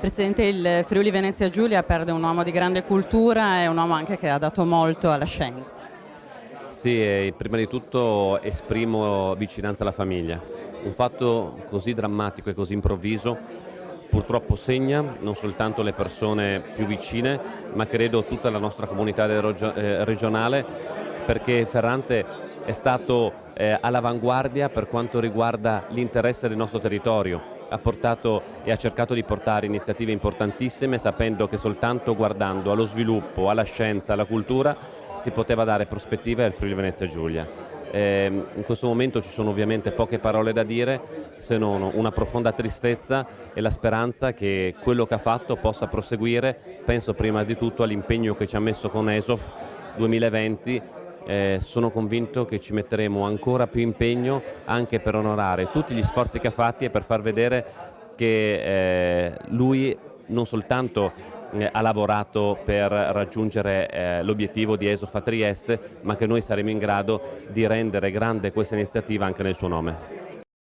Presidente, il Friuli Venezia Giulia perde un uomo di grande cultura e un uomo anche che ha dato molto alla scienza. Sì, prima di tutto esprimo vicinanza alla famiglia. Un fatto così drammatico e così improvviso purtroppo segna non soltanto le persone più vicine, ma credo tutta la nostra comunità regionale, perché Ferrante è stato all'avanguardia per quanto riguarda l'interesse del nostro territorio. Ha portato e ha cercato di portare iniziative importantissime, sapendo che soltanto guardando allo sviluppo, alla scienza, alla cultura si poteva dare prospettive al Friuli Venezia Giulia. In questo momento ci sono ovviamente poche parole da dire, se non una profonda tristezza e la speranza che quello che ha fatto possa proseguire. Penso prima di tutto all'impegno che ci ha messo con ESOF 2020. Sono convinto che ci metteremo ancora più impegno anche per onorare tutti gli sforzi che ha fatti e per far vedere che lui non soltanto ha lavorato per raggiungere l'obiettivo di ESOF a Trieste, ma che noi saremo in grado di rendere grande questa iniziativa anche nel suo nome.